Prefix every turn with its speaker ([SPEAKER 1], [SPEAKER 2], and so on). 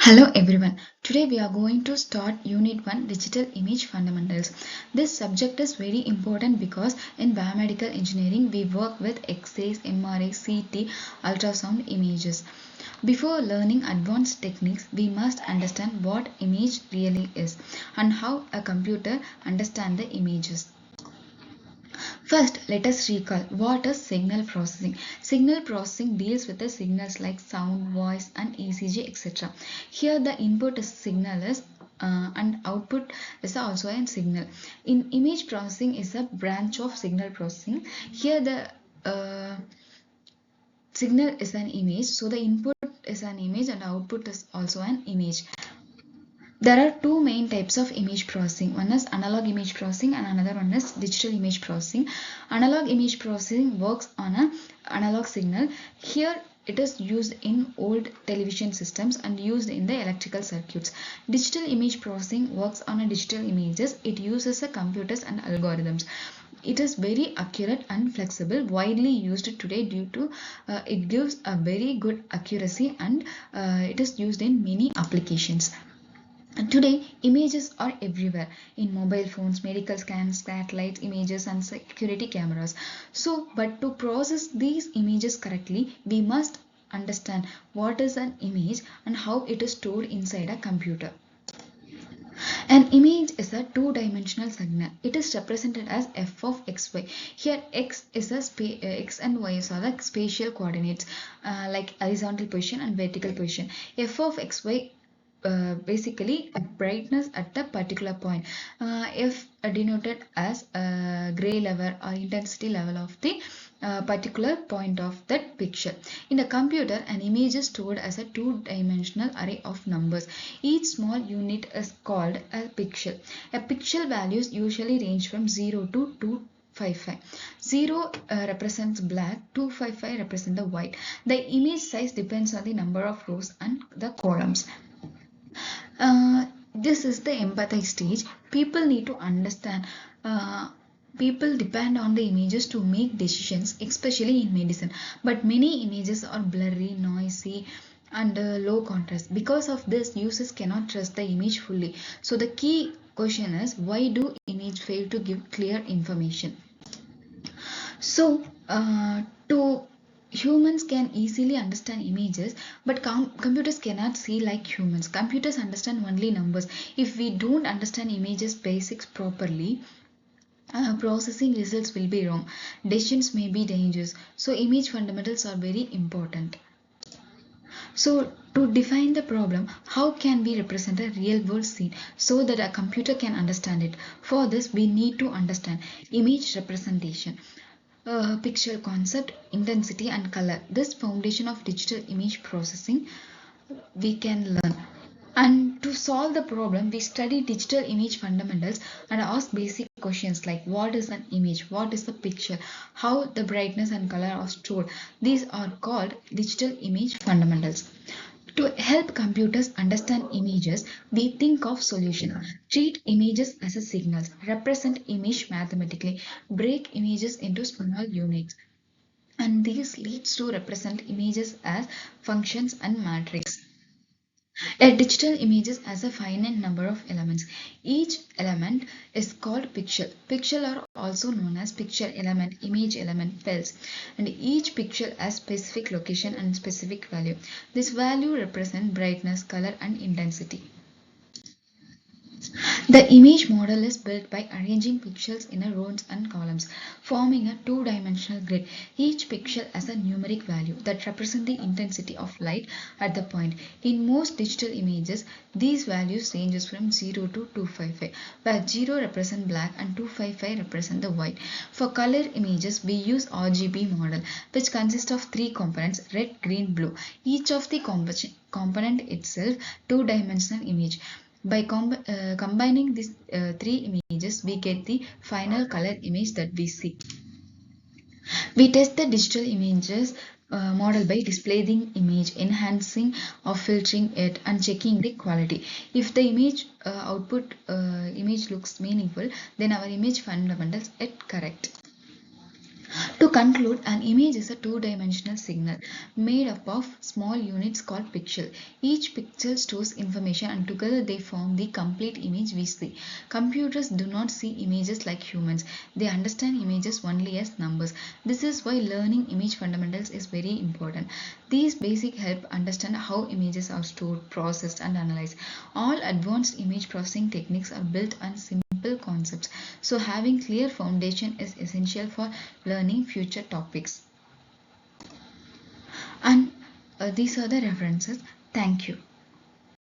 [SPEAKER 1] Hello everyone. Today we are going to start Unit 1 Digital Image Fundamentals. This subject is very important because in biomedical engineering we work with X-rays, MRI, CT, ultrasound images. Before learning advanced techniques, we must understand what image really is and how a computer understands the images. First, let us recall what is signal processing. Signal processing deals with the signals like sound, voice, and ECG, etc. Here, the input is signal is and output is also a signal. In image processing is a branch of signal processing. Here, the signal is an image, so the input is an image and output is also an image. There are two main types of image processing. One is analog image processing and another one is digital image processing. Analog image processing works on an analog signal. Here it is used in old television systems and used in the electrical circuits. Digital image processing works on a digital images. It uses a computers and algorithms. It is very accurate and flexible, widely used today due to it gives a very good accuracy and it is used in many applications. And today, images are everywhere in mobile phones, medical scans, satellites, images, and security cameras. So, but to process these images correctly, we must understand what is an image and how it is stored inside a computer. An image is a two-dimensional signal. It is represented as f of xy. Here, x is a x and y are the spatial coordinates like horizontal position and vertical position. F of xy basically brightness at a particular point. F denoted as gray level or intensity level of the particular point of that picture. In a computer, an image is stored as a two-dimensional array of numbers. Each small unit is called a pixel. A pixel values usually range from 0 to 255. 0 represents black, 255 represent the white. The image size depends on the number of rows and the columns. This is the empathy stage. People need to understand. People depend on the images to make decisions, especially in medicine. But many images are blurry, noisy, and low contrast. Because of this, users cannot trust the image fully. So the key question is, why do images fail to give clear information? So, to humans can easily understand images, but computers cannot see like humans. Computers understand only numbers. If we don't understand images basics properly, processing results will be wrong. Decisions may be dangerous. So, image fundamentals are very important. So, to define the problem, how can we represent a real world scene so that a computer can understand it? For this, we need to understand image representation. Picture concept, intensity, and color. This foundation of digital image processing we can learn. And to solve the problem, we study digital image fundamentals and ask basic questions like what is an image, what is the picture, how the brightness and color are stored. These are called digital image fundamentals. To help computers understand images, we think of solution. Treat images as a signals, represent image mathematically, break images into small units. And this leads to represent images as functions and matrix. A digital image has a finite number of elements. Each element is called pixel. Pixel are also known as picture element, image element, fields. And each pixel has specific location and specific value. This value represents brightness, color, and intensity. The image model is built by arranging pixels in rows and columns, forming a two-dimensional grid. Each pixel has a numeric value that represents the intensity of light at the point. In most digital images, these values ranges from 0 to 255, where 0 represents black and 255 represent the white. For color images, we use RGB model, which consists of three components, red, green, blue. Each of the component itself two-dimensional image. By combining these three images, we get the final color image that we see. We test the digital images model by displaying image, enhancing or filtering it, and checking the quality. If the image output image looks meaningful, then our image fundamentals are correct. To conclude, an image is a two-dimensional signal made up of small units called pixel. Each pixel stores information and together they form the complete image we see. Computers do not see images like humans. They understand images only as numbers. This is why learning image fundamentals is very important. These basic help understand how images are stored, processed and analyzed. All advanced image processing techniques are built on simple concepts. So having clear foundation is essential for learning future topics. And these are the references. Thank you.